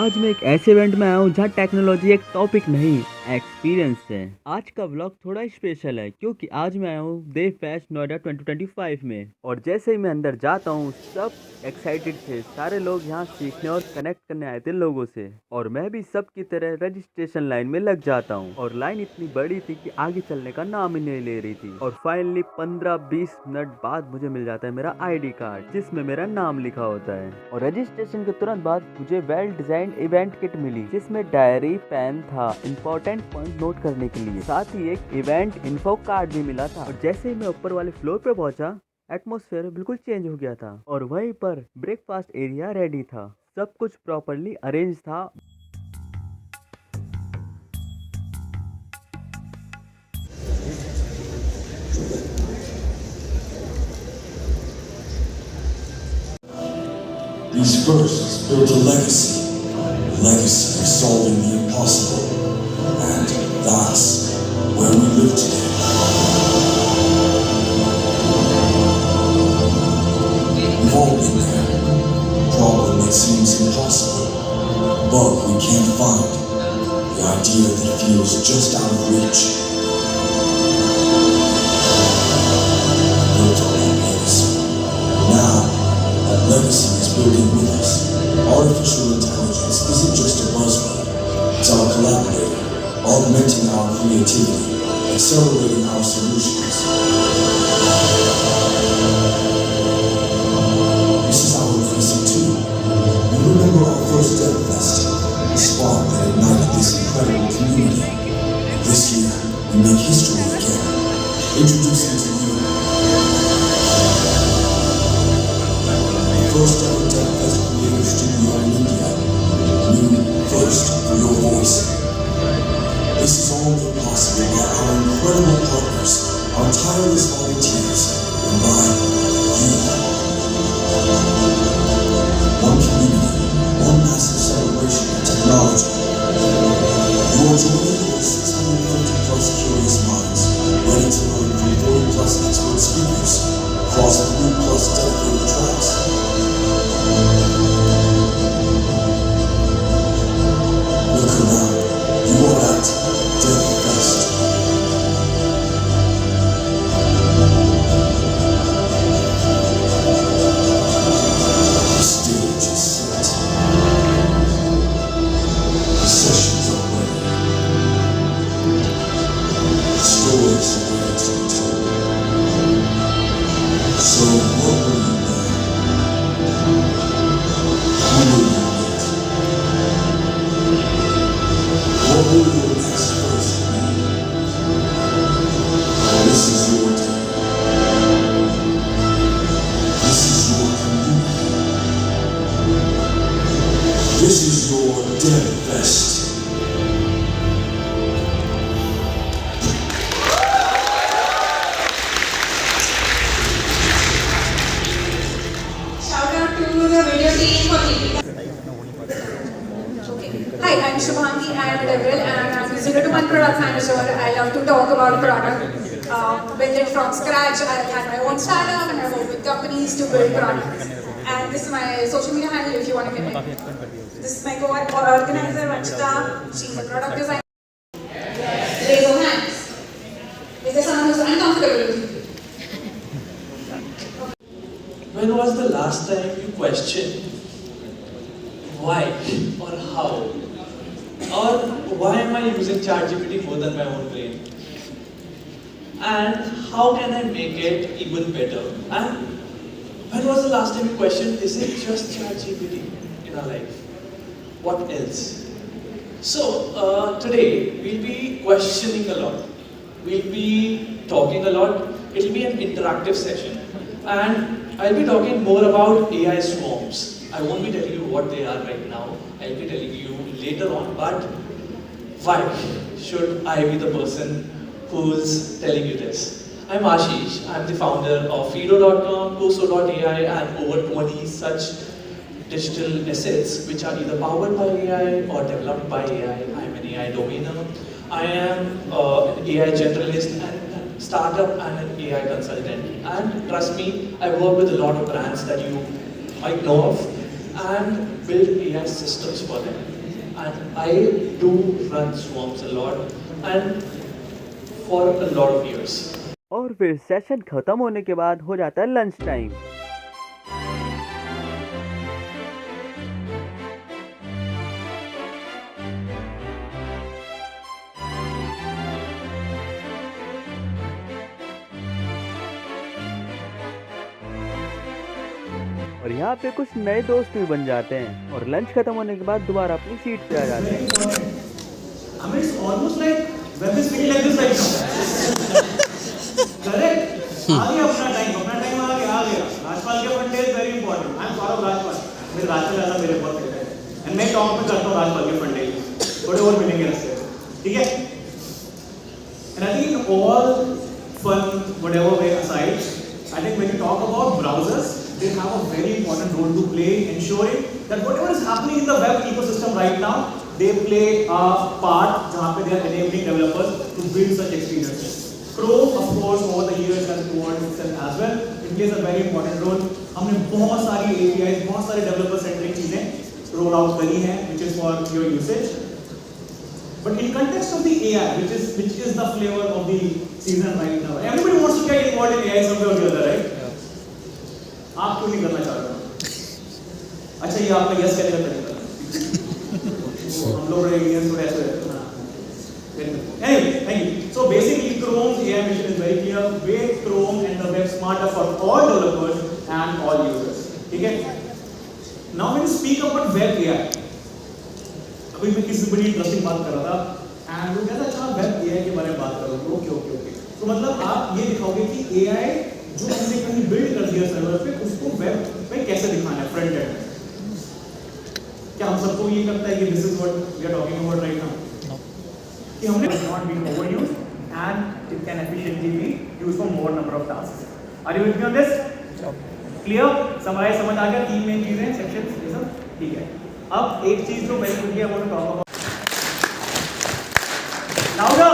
आज मैं एक ऐसे इवेंट में आया हूँ जहाँ टेक्नोलॉजी एक टॉपिक नहीं, एक्सपीरियंस है। आज का व्लॉग थोड़ा स्पेशल है क्योंकि आज मैं आया हूँ देव फेस्ट नोएडा 2025 में। और जैसे ही मैं अंदर जाता हूँ सब एक्साइटेड थे। सारे लोग यहाँ सीखने और कनेक्ट करने आए थे लोगों से। और मैं भी सबकी तरह रजिस्ट्रेशन लाइन में लग जाता हूँ और लाइन इतनी बड़ी थी कि आगे चलने का नाम ही नहीं ले रही थी। और फाइनली 15-20 मिनट बाद मुझे मिल जाता है मेरा आईडी कार्ड जिसमें मेरा नाम लिखा होता है। और रजिस्ट्रेशन के तुरंत बाद मुझे वेल डिजाइंड इवेंट किट मिली जिसमें डायरी पेन था इंपॉर्टेंट पॉइंट नोट करने के लिए। साथ ही एक इवेंट इन्फो कार्ड भी मिला था। और जैसे ही मैं ऊपर वाले फ्लोर पे पहुंचा एटमॉस्फेयर बिल्कुल चेंज हो गया था और वहीं पर ब्रेकफास्ट एरिया रेडी था। सब कुछ प्रॉपरली अरेंज था। These firsts built a legacy of solving the impossible, and that's where we live today. We've all been there, a problem that seems impossible, but we can't find the idea that feels just out of reach. Built on that legacy. Now, that legacy is building with us. Artificial intelligence isn't just a buzzword. It's our collaborator, augmenting our creativity, accelerating our solutions. This is our legacy too. You remember our first Dev Fest, the spark that ignited this incredible community. This year, we make history again. Introducing to you first ever Dev Fest Creator Studio in India. New first for your voice. This is all made possible by our incredible partners, our tireless volunteers, and by you. One community, one massive celebration of technology. You are joining over 650 plus curious minds, ready to learn from 40 plus expert speakers across 3 plus dedicated tracks. Look around. You are at Dev Fest. The stage is set. The sessions are ready. The stories are ready to be told. So what will you learn? Who will you meet? What will your next first be? This is your day. This is your community. This is your Dev Fest. Shout out to the video team for keeping us. Hi, I'm Shubhangi. I am Devril and I'm 0 to 1 product manager. I love to talk about product. Build it from scratch. I had my own startup and I work with companies to build products. And this is my social media handle if you want to get it. This is my co-organizer Vanchita. She's a product designer. Raise your hands. Is there someone who's uncomfortable with you? When was the last time you questioned why or how? Or why am I using ChatGPT more than my own brain? And how can I make it even better? And when was the last time you questioned, is it just ChatGPT in our life? What else? So today we'll be questioning a lot. We'll be talking a lot. It'll be an interactive session. And I'll be talking more about AI swarms. I won't be telling you what they are right now. I'll be telling you later on. But why should I be the person who's telling you this? I'm Ashish. I'm the founder of Fido.com, Kuso.ai, and over 20 such digital assets which are either powered by AI or developed by AI. I'm an AI domainer. I am an AI generalist and startup and an AI consultant. And trust me, I work with a lot of brands that you might know of. and build AI systems for them. And I do run swarms a lot and for a lot of years. और फिर session खत्म होने के बाद हो जाता है lunch time. और यहाँ पे कुछ नए दोस्त भी बन जाते हैं और लंच खत्म होने के बाद दोबारा अपनी सीट पे आ जाते हैं। I mean, it's almost like web is feeling like this right now. Correct? आ गया अपना टाइम आ गया. राजपाल के फंडे is very important. I'm proud of Rajpal. मेरे राजपाल ऐसा मेरे बहुत कहते हैं. And मैं टॉप पे करता हूँ राजपाल के फंडे. थोड़े और मिलेंगे रस्ते. ठीक है? And I think all fun, whatever way aside, I think when you talk about browsers, they have a very important role to play, ensuring that whatever is happening in the web ecosystem right now, they play a part जहाँ पे they are enabling developers to build such experiences. Chrome, of course, over the years has evolved itself as well. It plays a very important role. हमने बहुत सारी APIs, बहुत सारी developer centric चीजें roll out करी हैं, which is for your usage. But in context of the AI, which is the flavor of the season right now, everybody wants to get involved in AI somewhere or the other, right? आप क्यों नहीं करना चाह रहे? अच्छा, ये आपका yes कहने का तरीका है। हम लोग इंडियंस थोड़े ऐसे रहते हैं। Anyway, thank you. So basically, Chrome's AI mission is very clear: make Chrome and the web smarter for all developers and all users. ठीक है? Now when you speak about web AI, अभी मैं किसी बड़ी इंटरेस्टिंग बात कर रहा था and वो कहता अच्छा web AI के बारे में बात करोगे, ओके। तो मतलब आप ये दिखाओगे कि AI जो हमने कहीं बिल्ड कर दिया सर्वर पे उसको वेब पे कैसे दिखाना है फ्रंट एंड में। क्या हम सबको ये लगता है कि this is what we are talking about right now कि हमने not been overused and it can efficiently be used for more number of tasks. Are you with me on this? Clear? Summarise समझ आ गया? तीन main चीजें sections ये सब ठीक है। अब एक चीज जो very quickly I want to talk about louder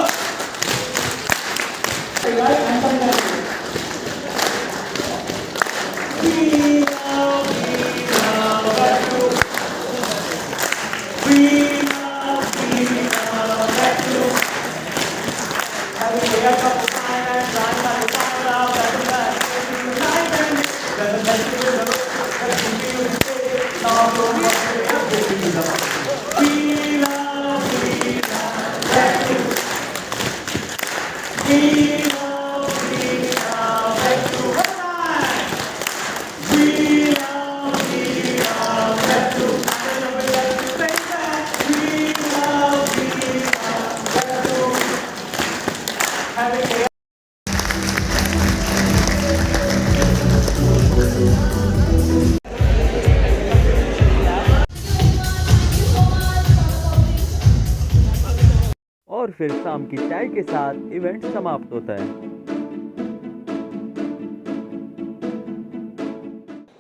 और फिर शाम की चाय के साथ इवेंट समाप्त होता है।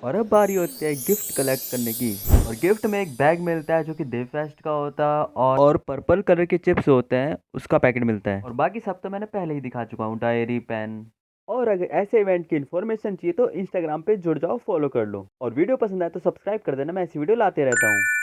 और अब बारी होती है गिफ्ट कलेक्ट करने की। और गिफ्ट में एक बैग मिलता है जो कि देव फेस्ट का होता है और पर्पल कलर के चिप्स होते हैं उसका पैकेट मिलता है। और बाकी सब तो मैंने पहले ही दिखा चुका हूँ, डायरी, पेन। और अगर ऐसे इवेंट की इन्फॉर्मेशन चाहिए तो इंस्टाग्राम पे जुड़ जाओ, फॉलो कर लो। और वीडियो पसंद आए तो सब्सक्राइब कर देना, मैं ऐसी वीडियो लाते रहता हूँ।